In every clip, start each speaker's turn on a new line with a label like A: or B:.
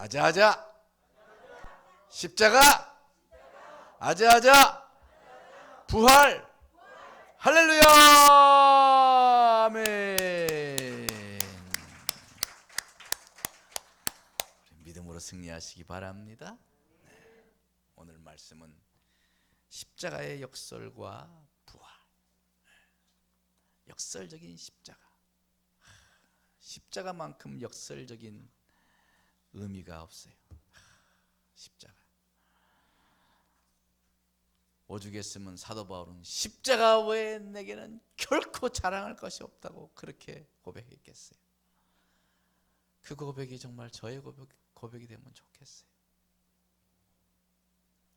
A: 아자아자 십자가 아자아자 부활 할렐루야 아멘. 믿음으로 승리하시기 바랍니다. 오늘 말씀은 십자가의 역설과 부활, 역설적인 십자가만큼 역설적인 의미가 없어요. 십자가. 오죽 했으면 사도 바울은 십자가 외에 내게는 결코 자랑할 것이 없다고 그렇게 고백했겠어요. 그 고백이 정말 저의 고백이 되면 좋겠어요.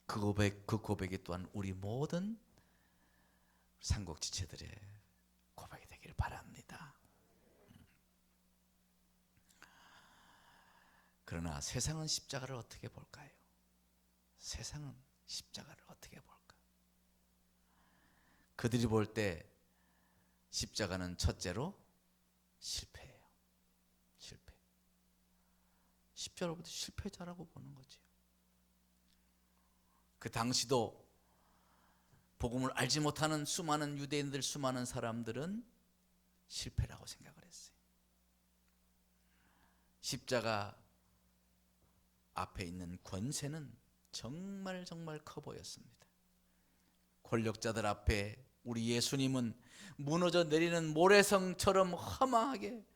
A: 그 고백이 또한 우리 모든 삼국지체들의 고백이 되길 바랍니다. 그러나 세상은 십자가를 어떻게 볼까요? 세상은 십자가를 어떻게 볼까? 그들이 볼 때 십자가는 첫째로 실패예요. 실패. 십자가로부터 실패자라고 보는 거죠. 그 당시도 복음을 알지 못하는 수많은 유대인들, 수많은 사람들은 실패라고 생각을 했어요. 십자가 앞에 있는 권세는 정말 커 보였습니다. 권력자들 앞에 우리 예수님은 무너져 내리는 모래성처럼 허망하게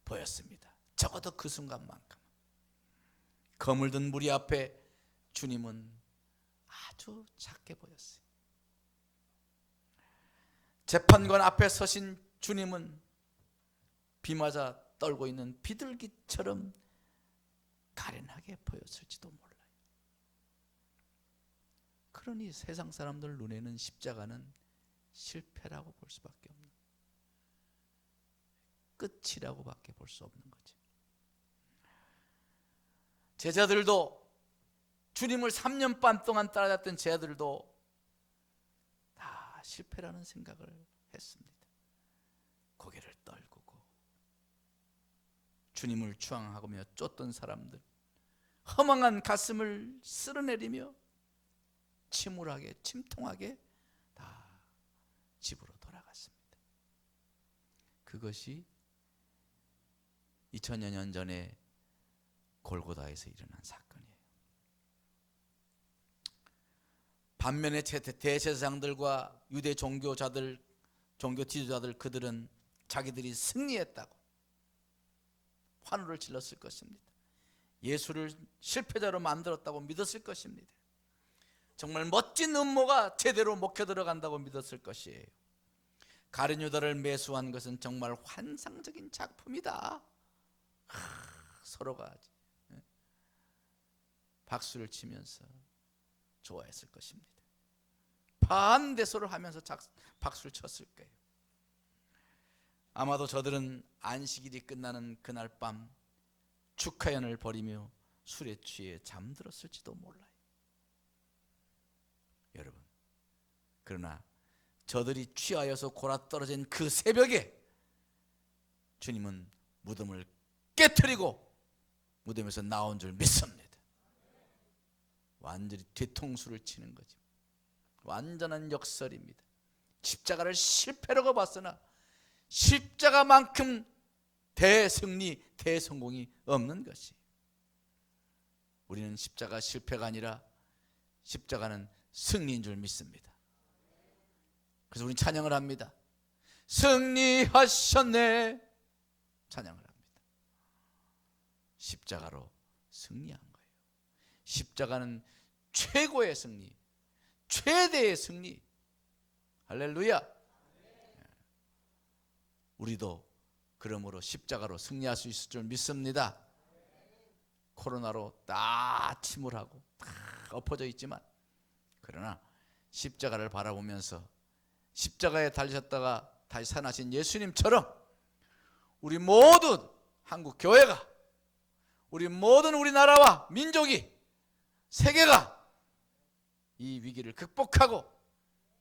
A: 보였습니다. 적어도 그 순간만큼. 검을 든 무리 앞에 주님은 아주 작게 보였어요. 재판관 앞에 서신 주님은 비 맞아 떨고 있는 비둘기처럼 가련하게 보였을지도 몰라요. 그러니 세상 사람들 눈에는 십자가는 실패라고 볼 수밖에 없는, 끝이라고 밖에 볼 수 없는 거죠. 제자들도, 주님을 3년 반 동안 따라갔던 제자들도 다 실패라는 생각을 했습니다. 고개를 떨구고 주님을 추앙하며 쫓던 사람들, 허망한 가슴을 쓸어내리며 침울하게, 침통하게 다 집으로 돌아갔습니다. 그것이 2000여 년 전에 골고다에서 일어난 사건이에요. 반면에 대제사장들과 유대 종교자들, 종교 지도자들, 그들은 자기들이 승리했다고 환호를 질렀을 것입니다. 예수를 실패자로 만들었다고 믿었을 것입니다. 정말 멋진 음모가 제대로 먹혀 들어간다고 믿었을 것이에요. 가룟 유다를 매수한 것은 정말 환상적인 작품이다. 서로가 박수를 치면서 좋아했을 것입니다. 반대소를 하면서 박수를 쳤을 거예요. 아마도 저들은 안식일이 끝나는 그날 밤 축하연을 벌이며 술에 취해 잠들었을지도 몰라요. 여러분, 그러나 저들이 취하여서 골아떨어진 그 새벽에 주님은 무덤을 깨트리고 무덤에서 나온 줄 믿습니다. 완전히 뒤통수를 치는 거죠. 완전한 역설입니다. 십자가를 실패라고 봤으나 십자가만큼 대승리, 대성공이 없는 것이. 우리는 십자가 실패가 아니라 십자가는 승리인 줄 믿습니다. 그래서 우리는 찬양을 합니다. 승리하셨네. 찬양을 합니다. 십자가로 승리한 거예요. 십자가는 최고의 승리, 최대의 승리. 할렐루야. 우리도 그러므로 십자가로 승리할 수 있을 줄 믿습니다. 코로나로 다 침울하고 다 엎어져 있지만, 그러나 십자가를 바라보면서 십자가에 달리셨다가 다시 살아나신 예수님처럼 우리 모든 한국 교회가, 우리 모든 우리나라와 민족이, 세계가 이 위기를 극복하고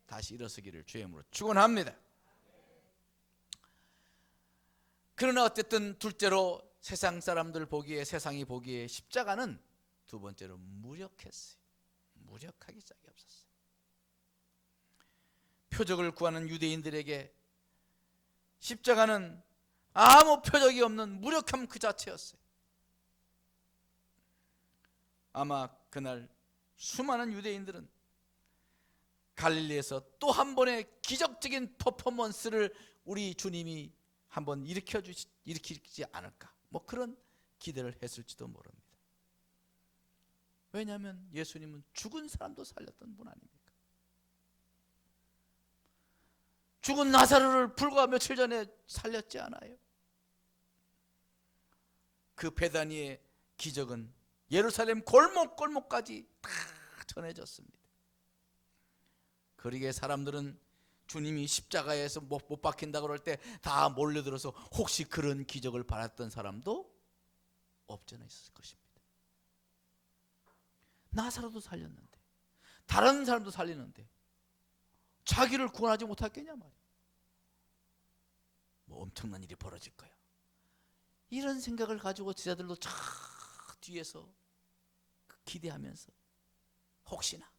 A: 다시 일어서기를 주의 이름으로 축원합니다. 그러나 어쨌든 둘째로 세상 사람들 보기에, 세상이 보기에 십자가는 두 번째로 무력했어요. 무력하기 짝이 없었어요. 표적을 구하는 유대인들에게 십자가는 아무 표적이 없는 무력함 그 자체였어요. 아마 그날 수많은 유대인들은 갈릴리에서 또 한 번의 기적적인 퍼포먼스를 우리 주님이 한번 일으키지 않을까, 뭐 그런 기대를 했을지도 모릅니다. 왜냐하면 예수님은 죽은 사람도 살렸던 분 아닙니까? 죽은 나사로를 불과 며칠 전에 살렸지 않아요? 그 베다니의 기적은 예루살렘 골목골목까지 다 전해졌습니다. 그러기에 사람들은 주님이 십자가에서 못 박힌다 그럴 때 다 몰려들어서 혹시 그런 기적을 바랐던 사람도 없잖아 있었을 것입니다. 나사로도 살렸는데, 다른 사람도 살리는데 자기를 구원하지 못했겠냐 말이야. 뭐 엄청난 일이 벌어질 거야, 이런 생각을 가지고 제자들도 저 뒤에서 기대하면서 혹시나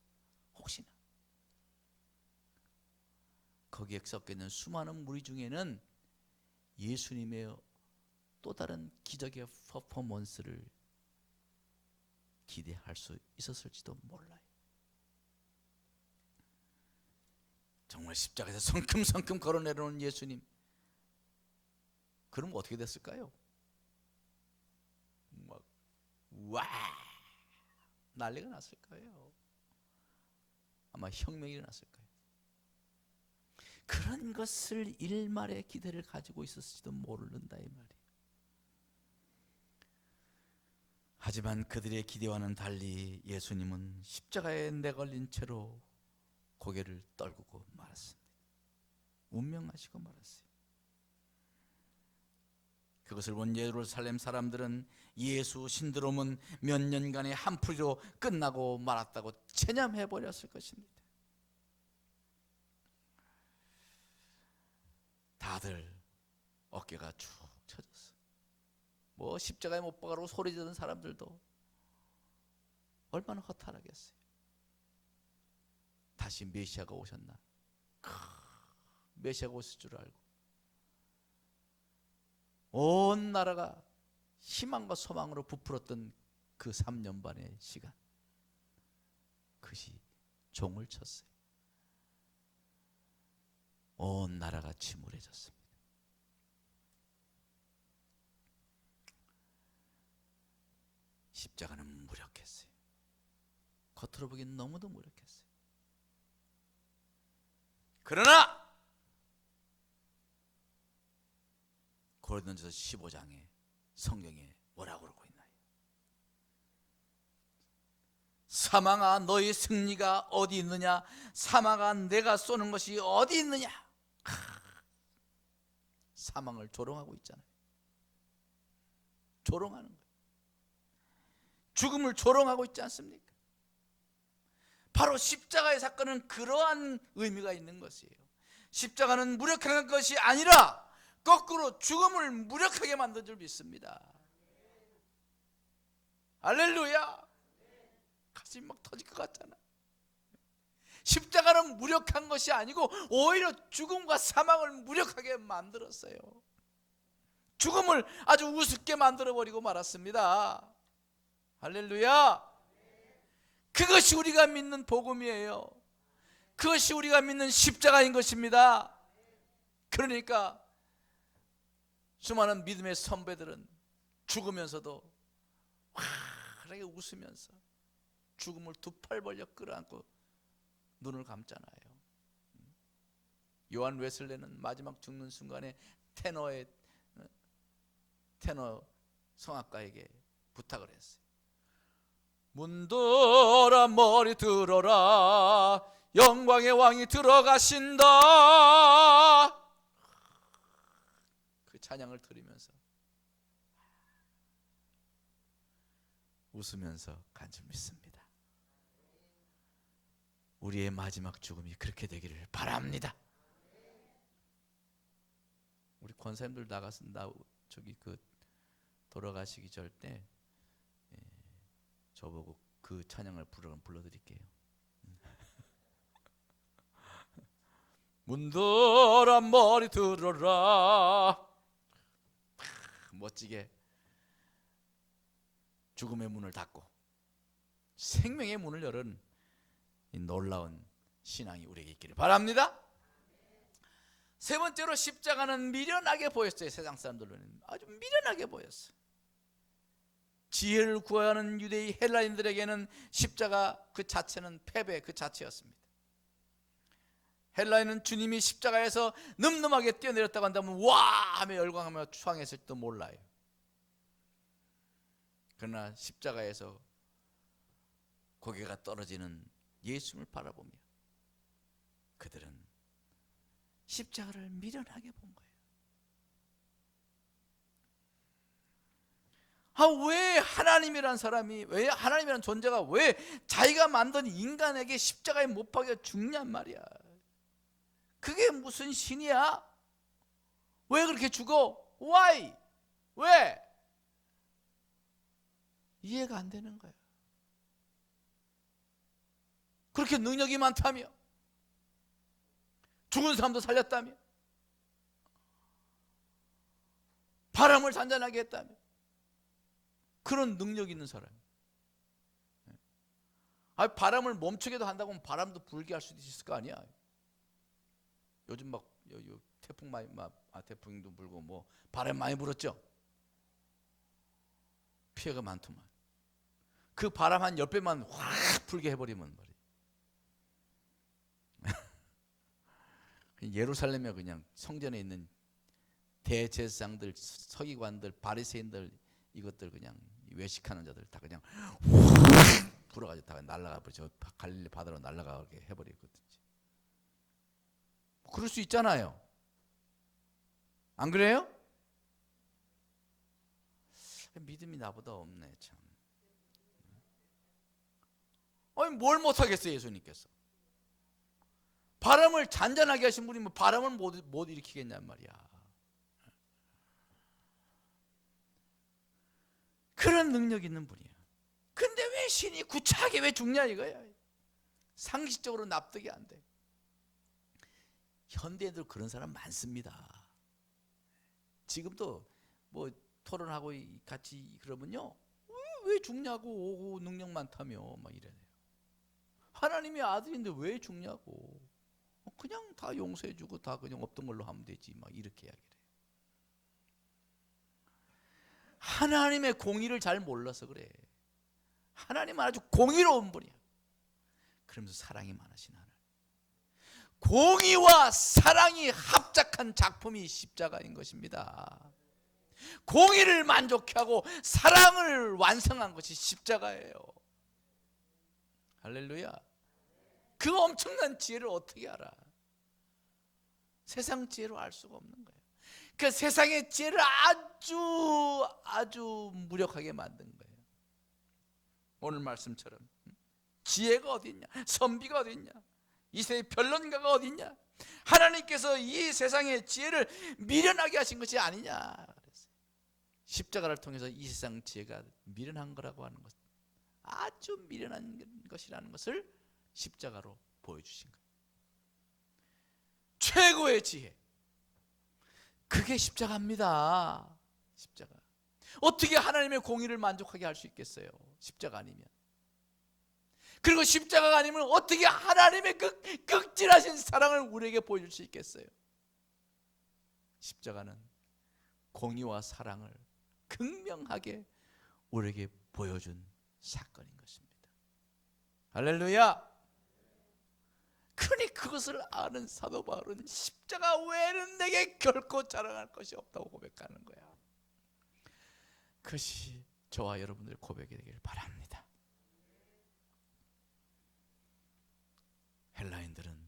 A: 거기에 섞여있는 수많은 무리 중에는 예수님의 또 다른 기적의 퍼포먼스를 기대할 수 있었을지도 몰라요. 정말 십자가에서 성큼성큼 걸어내려온 예수님, 그럼 어떻게 됐을까요? 막 와 난리가 났을 거예요. 아마 혁명이 일어났을 거예요. 그런 것을 일말의 기대를 가지고 있었을지도 모른다 이 말이에요. 하지만 그들의 기대와는 달리 예수님은 십자가에 내걸린 채로 고개를 떨구고 말았습니다. 운명하시고 말았어요. 그것을 본 예루살렘 사람들은 예수 신드롬은 몇 년간의 한풀이로 끝나고 말았다고 체념해 버렸을 것입니다. 다들 어깨가 축 처졌어. 뭐 십자가에 못 박아라고 소리 지르는 사람들도 얼마나 허탈하겠어요. 다시 메시아가 오셨나? 메시아가 오실 줄 알고 온 나라가 희망과 소망으로 부풀었던 그 3년 반의 시간, 그것이 종을 쳤어요. 온 나라가 침울해졌습니다. 십자가는 무력했어요. 겉으로 보기엔 너무도 무력했어요. 그러나 고린도전서 15장에 성경에 뭐라고 그러고 있나요? 사망아 너희 승리가 어디 있느냐? 사망아 내가 쏘는 것이 어디 있느냐? 사망을 조롱하고 있잖아요. 조롱하는 거예요. 죽음을 조롱하고 있지 않습니까? 바로 십자가의 사건은 그러한 의미가 있는 것이에요. 십자가는 무력한 것이 아니라 거꾸로 죽음을 무력하게 만든 줄 믿습니다. 할렐루야. 가슴이 막 터질 것 같잖아. 십자가는 무력한 것이 아니고 오히려 죽음과 사망을 무력하게 만들었어요. 죽음을 아주 우습게 만들어버리고 말았습니다. 할렐루야. 그것이 우리가 믿는 복음이에요. 그것이 우리가 믿는 십자가인 것입니다. 그러니까 수많은 믿음의 선배들은 죽으면서도 환하게 웃으면서 죽음을 두 팔 벌려 끌어안고 눈을 감잖아요. 요한 웨슬레는 마지막 죽는 순간에 테너 성악가에게 부탁을 했어요. 문들어 머리 들어라, 영광의 왕이 들어가신다. 그 찬양을 들으면서 웃으면서 간절 믿습니다. 우리의 마지막 죽음이 그렇게 되기를 바랍니다. 우리 권사님들 나가서 저기 그 돌아가시기 전에 저보고 그 찬양을 불러드릴게요. 문들한 머리 들어라. 멋지게 죽음의 문을 닫고 생명의 문을 열은 이 놀라운 신앙이 우리에게 있기를 바랍니다. 세 번째로 십자가는 미련하게 보였어요. 세상 사람들로는 아주 미련하게 보였어요. 지혜를 구하는 유대인 헬라인들에게는 십자가 그 자체는 패배 그 자체였습니다. 헬라인은 주님이 십자가에서 늠름하게 뛰어내렸다고 한다면 와 하며 열광하며 추앙했을지도 몰라요. 그러나 십자가에서 고개가 떨어지는 예수님을 바라보며 그들은 십자가를 미련하게 본 거예요. 왜 하나님이란 사람이, 왜 하나님이란 존재가 왜 자기가 만든 인간에게 십자가에 못 박여 죽냔 말이야. 그게 무슨 신이야? 왜 그렇게 죽어? Why? 왜? 이해가 안 되는 거야. 그렇게 능력이 많다며, 죽은 사람도 살렸다며, 바람을 잔잔하게 했다며, 그런 능력 있는 사람. 바람을 멈추게도 한다고 하면 바람도 불게 할 수도 있을 거 아니야. 요즘 막 태풍 많이 태풍도 불고 뭐 바람 많이 불었죠. 피해가 많더만. 그 바람 한 10배만 확 불게 해버리면 말이야. 예루살렘에 그냥 성전에 있는 대제사장들, 서기관들, 바리새인들 이것들 그냥 외식하는 자들 다 그냥 확 불어가지고 다 날아가 버려. 갈릴리 바다로 날아가게 해버리거든요. 그럴 수 있잖아요. 안 그래요? 믿음이 나보다 없네 참. 아니 뭘 못하겠어요 예수님께서. 바람을 잔잔하게 하신 분이면 바람을 못 일으키겠냔 말이야. 그런 능력 있는 분이야. 근데 왜 신이 구차하게 왜 죽냐 이거야. 상식적으로 납득이 안 돼. 현대에도 그런 사람 많습니다. 지금도 뭐 토론하고 같이 그러면요, 왜 죽냐고, 오고 능력 많다며 막 이래요. 하나님의 아들인데 왜 죽냐고. 그냥 다 용서해주고 다 그냥 없던 걸로 하면 되지 막 이렇게 이야기를 해요. 하나님의 공의를 잘 몰라서 그래. 하나님은 아주 공의로운 분이야. 그러면서 사랑이 많으신 하나님. 공의와 사랑이 합작한 작품이 십자가인 것입니다. 공의를 만족해 하고 사랑을 완성한 것이 십자가예요. 할렐루야. 그 엄청난 지혜를 어떻게 알아? 세상 지혜로 알 수가 없는 거예요. 그 세상의 지혜를 아주 무력하게 만든 거예요. 오늘 말씀처럼 지혜가 어디 있냐? 선비가 어디 있냐? 이 세상의 변론가가 어디 있냐? 하나님께서 이 세상의 지혜를 미련하게 하신 것이 아니냐 그랬어요. 십자가를 통해서 이 세상 지혜가 미련한 거라고 하는 것, 아주 미련한 것이라는 것을 십자가로 보여주신 거예요. 최고의 지혜, 그게 십자가입니다. 십자가. 어떻게 하나님의 공의를 만족하게 할 수 있겠어요? 십자가 아니면. 그리고 십자가가 아니면 어떻게 하나님의 극진하신 사랑을 우리에게 보여줄 수 있겠어요? 십자가는 공의와 사랑을 극명하게 우리에게 보여준 사건인 것입니다. 할렐루야. 그러니 그것을 아는 사도 바울은 십자가 외에는 내게 결코 자랑할 것이 없다고 고백하는 거야. 그것이 저와 여러분들의 고백이 되기를 바랍니다. 헬라인들은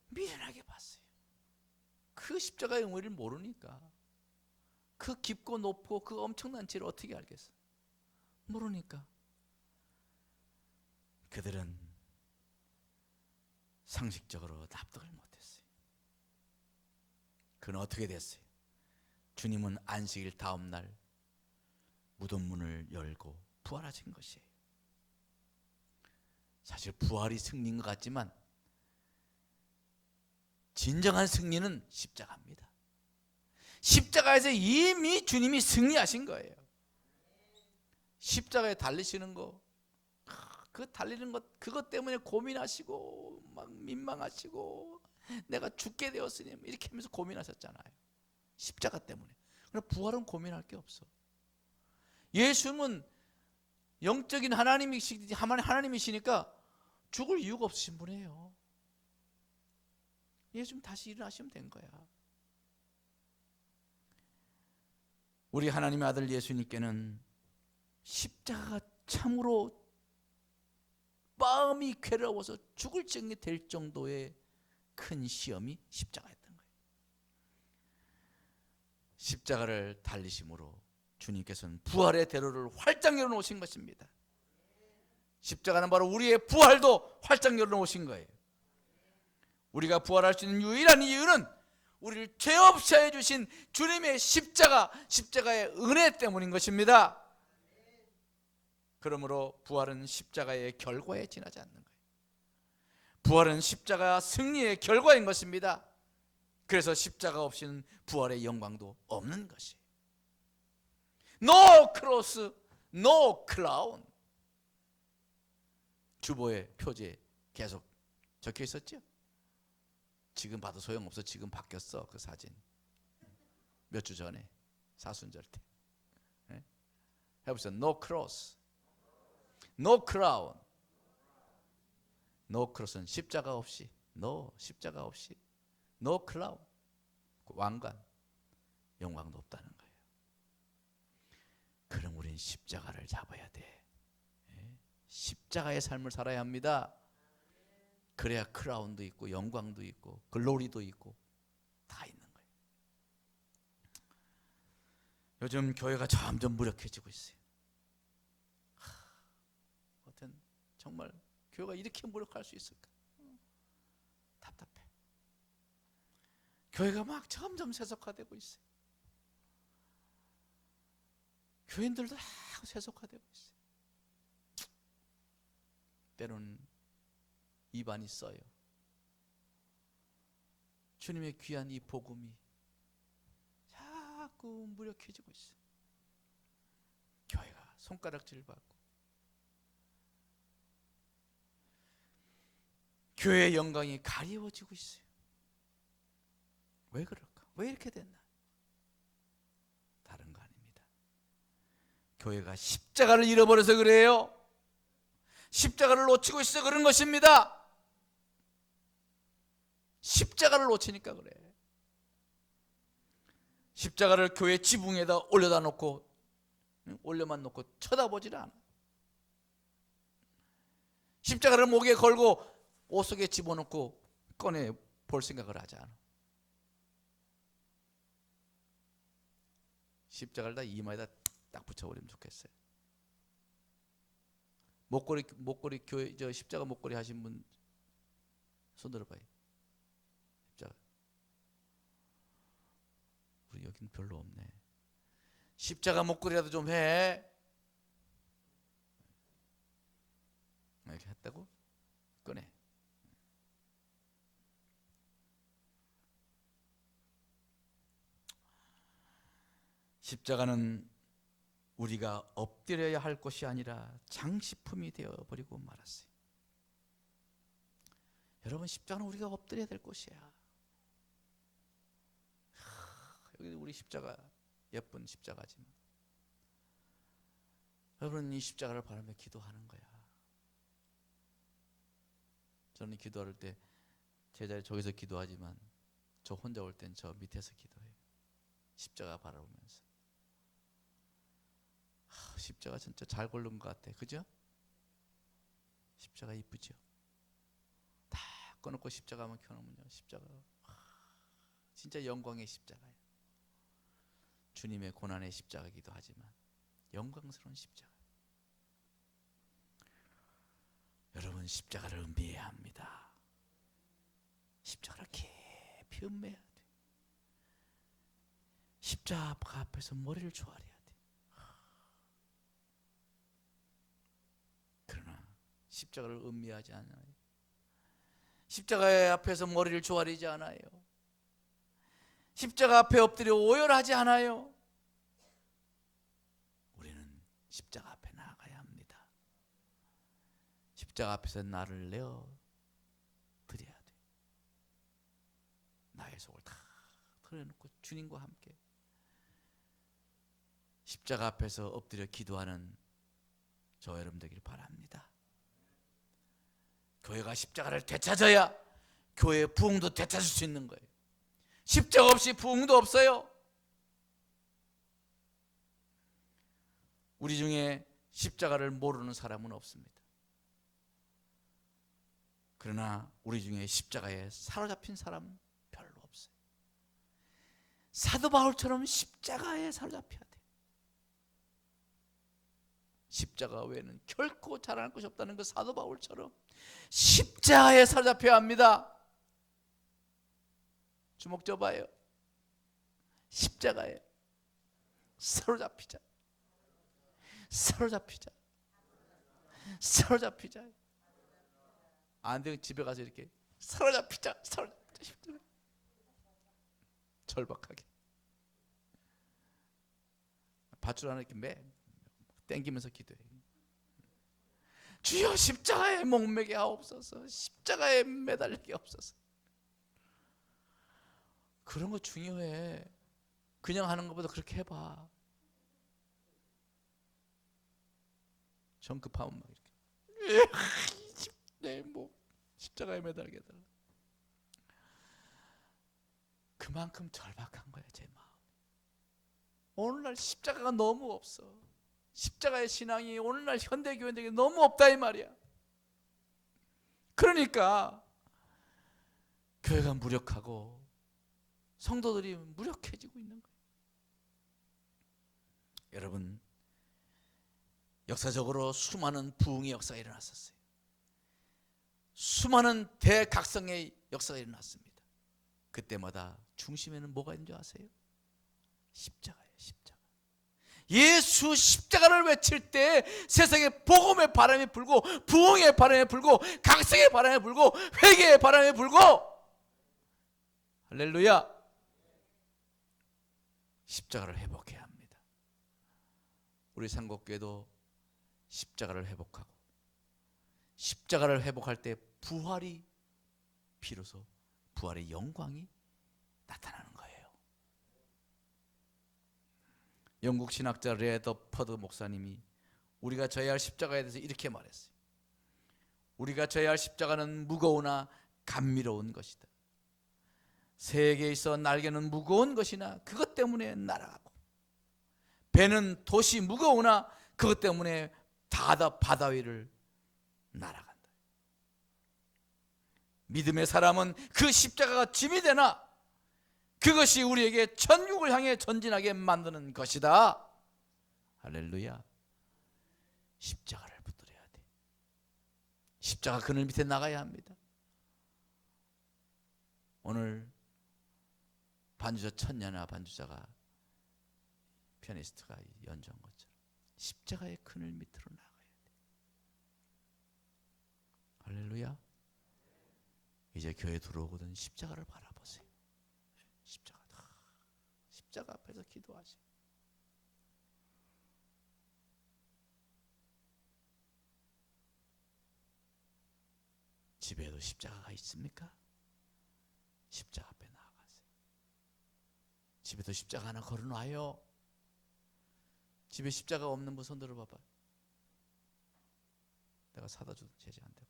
A: 미련하게 봤어요. 그 십자가의 의미를 모르니까. 그 깊고 높고 그 엄청난 지혜를 어떻게 알겠어? 모르니까. 그들은 상식적으로 납득을 못했어요. 그는 어떻게 됐어요? 주님은 안식일 다음 날 무덤 문을 열고 부활하신 것이에요. 사실 부활이 승리인 것 같지만 진정한 승리는 십자가입니다. 십자가에서 이미 주님이 승리하신 거예요. 십자가에 달리시는 거, 그 달리는 것, 그것 때문에 고민하시고 막 민망하시고 내가 죽게 되었으니 이렇게 하면서 고민하셨잖아요. 십자가 때문에. 그러나 부활은 고민할 게 없어. 예수님은 영적인 하나님이시니까 죽을 이유가 없으신 분이에요. 예수님 다시 일어나시면 된 거야. 우리 하나님의 아들 예수님께는 십자가가 참으로 마음이 괴로워서 죽을 정이 될 정도의 큰 시험이 십자가였던 거예요. 십자가를 달리심으로 주님께서는 부활의 대로를 활짝 열어놓으신 것입니다. 십자가는 바로 우리의 부활도 활짝 열어놓으신 거예요. 우리가 부활할 수 있는 유일한 이유는 우리를 죄 없이 해주신 주님의 십자가의 은혜 때문인 것입니다. 그러므로 부활은 십자가의 결과에 지나지 않는 거예요. 부활은 십자가 승리의 결과인 것입니다. 그래서 십자가 없이는 부활의 영광도 없는 것이에요. No cross, no crown. 주보의 표지에 계속 적혀 있었죠. 지금 봐도 소용없어. 지금 바뀌었어. 그 사진 몇 주 전에 사순절 때. 네? 해보세요. No cross, no crown. No cross는 십자가 없이, no 십자가 없이, no crown, 왕관, 영광도 없다는 거예요. 그럼 우린 십자가를 잡아야 돼. 십자가의 삶을 살아야 합니다. 그래야 크라운도 있고 영광도 있고 글로리도 있고 다 있는 거예요. 요즘 교회가 점점 무력해지고 있어요. 어떤 정말 교회가 이렇게 무력할 수 있을까? 답답해. 교회가 막 점점 세속화되고 있어요. 교인들도 다 세속화되고 있어요. 때로는 입안이 써요. 주님의 귀한 이 복음이 자꾸 무력해지고 있어요. 교회가 손가락질 받고 교회의 영광이 가리워지고 있어요. 왜 그럴까? 왜 이렇게 됐나? 다른 거 아닙니다. 교회가 십자가를 잃어버려서 그래요. 십자가를 놓치고 있어 그런 것입니다. 십자가를 놓치니까 그래. 십자가를 교회 지붕에다 올려다 놓고 올려만 놓고 쳐다보질 않아. 십자가를 목에 걸고 옷 속에 집어넣고 꺼내 볼 생각을 하지 않아. 십자가를 다 이마에다 딱 붙여버리면 좋겠어요. 목걸이 교회 저 십자가 목걸이 하신 분 손 들어봐요. 십자가. 우리 여긴 별로 없네. 십자가 목걸이라도 좀 해. 이렇게 했다고? 꺼내. 십자가는 우리가 엎드려야 할 것이 아니라 장식품이 되어버리고 말았어요. 여러분, 십자가는 우리가 엎드려야 될 것이야. 여기 우리 십자가 예쁜 십자가지만 여러분 이 십자가를 바라며 기도하는 거야. 저는 기도할 때 제자리 저기서 기도하지만 저 혼자 올 땐 저 밑에서 기도해요. 십자가 바라보면서. 십자가 진짜 잘 고른 것 같아. 그죠? 십자가 이쁘죠? 다 꺼놓고 십자가만 켜놓으면요. 십자가 진짜 영광의 십자가예요. 주님의 고난의 십자가이기도 하지만 영광스러운 십자가. 여러분 십자가를 음미해야 합니다. 십자가를 깊이 음미해야 돼. 십자가 앞에서 머리를 조아려야 돼. 십자가를 음미하지 않아요. 십자가의 앞에서 머리를 조아리지 않아요. 십자가 앞에 엎드려 오열하지 않아요. 우리는 십자가 앞에 나아가야 합니다. 십자가 앞에서 나를 내어 드려야 돼. 나의 속을 다 털어놓고 주님과 함께 십자가 앞에서 엎드려 기도하는 저 여러분 되길 바랍니다. 교회가 십자가를 되찾아야 교회의 부흥도 되찾을 수 있는 거예요. 십자가 없이 부흥도 없어요. 우리 중에 십자가를 모르는 사람은 없습니다. 그러나 우리 중에 십자가에 사로잡힌 사람은 별로 없어요. 사도 바울처럼 십자가에 사로잡혀야 돼요. 십자가 외에는 결코 자랑할 것이 없다는 그 사도 바울처럼 십자가에 사로잡혀야 합니다. 주목 줘봐요. 십자가에 사로잡히자. 사로잡히자. 사로잡히자. 안 되면 집에 가서 이렇게 사로잡히자. 사로잡히자. 절박하게 밧줄 하나 이렇게 매 땡기면서 기도해. 주여 십자가에 목매게 하옵소서. 십자가에 매달리게 하옵소서. 그런 거 중요해. 그냥 하는 것보다 그렇게 해봐. 성급하면 막 이렇게 내 뭐 십자가에 매달게 해달라. 그만큼 절박한 거야 제 마음. 오늘날 십자가가 너무 없어. 십자가의 신앙이 오늘날 현대교회들에게 너무 없다 이 말이야. 그러니까 교회가 무력하고 성도들이 무력해지고 있는 거예요. 여러분, 역사적으로 수많은 부흥의 역사가 일어났었어요. 수많은 대각성의 역사가 일어났습니다. 그때마다 중심에는 뭐가 있는 줄 아세요? 십자가예요. 십자가. 예수 십자가를 외칠 때 세상에 복음의 바람이 불고 부흥의 바람이 불고 각성의 바람이 불고 회개의 바람이 불고, 할렐루야. 십자가를 회복해야 합니다. 우리 상곡교회도 십자가를 회복하고 십자가를 회복할 때 부활이 비로소 부활의 영광이 나타나는 거예요. 영국 신학자 레더 퍼드 목사님이 우리가 져야 할 십자가에 대해서 이렇게 말했어요. 우리가 져야 할 십자가는 무거우나 감미로운 것이다. 새에게 있어 날개는 무거운 것이나 그것 때문에 날아가고, 배는 돛이 무거우나 그것 때문에 바다 위를 날아간다. 믿음의 사람은 그 십자가가 짐이 되나 그것이 우리에게 천국을 향해 전진하게 만드는 것이다. 할렐루야. 십자가를 붙들어야 돼. 십자가 그늘 밑에 나가야 합니다. 오늘 반주자 천년아 반주자가 피아니스트가 연주한 것처럼 십자가의 그늘 밑으로 나가야 돼. 할렐루야. 이제 교회 들어오거든 십자가를 바라보세요. 십자가 앞에서 기도하세요. 집에도 십자가가 있습니까? 십자가 앞에 나아가세요. 집에도 십자가 하나 걸어놔요. 집에 십자가 없는 분 손 들어봐봐. 내가 사다 준 제자한테.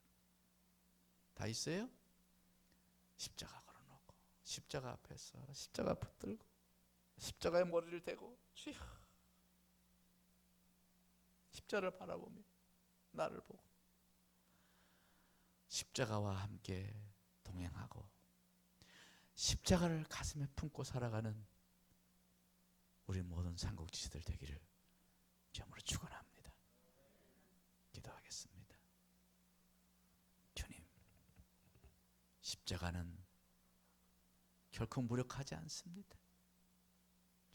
A: 다 있어요? 십자가 걸어놓고 십자가 앞에서 십자가 붙들고 십자가에 머리를 대고 주여 십자가를 바라보며 나를 보고 십자가와 함께 동행하고 십자가를 가슴에 품고 살아가는 우리 모든 상국지체들 되기를 주님으로 축원합니다. 기도하겠습니다. 주님, 십자가는 결코 무력하지 않습니다.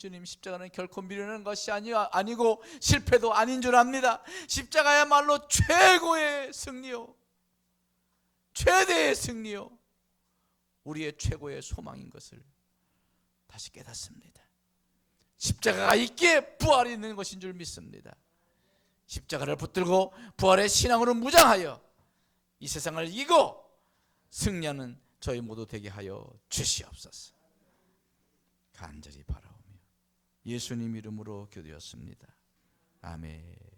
A: 주님, 십자가는 결코 미루는 것이 아니고 실패도 아닌 줄 압니다. 십자가야말로 최고의 승리요, 최대의 승리요, 우리의 최고의 소망인 것을 다시 깨닫습니다. 십자가가 있기에 부활이 있는 것인 줄 믿습니다. 십자가를 붙들고 부활의 신앙으로 무장하여 이 세상을 이기고 승리하는 저희 모두 되게 하여 주시옵소서. 간절히 바라오며 예수님 이름으로 기도했습니다. 아멘.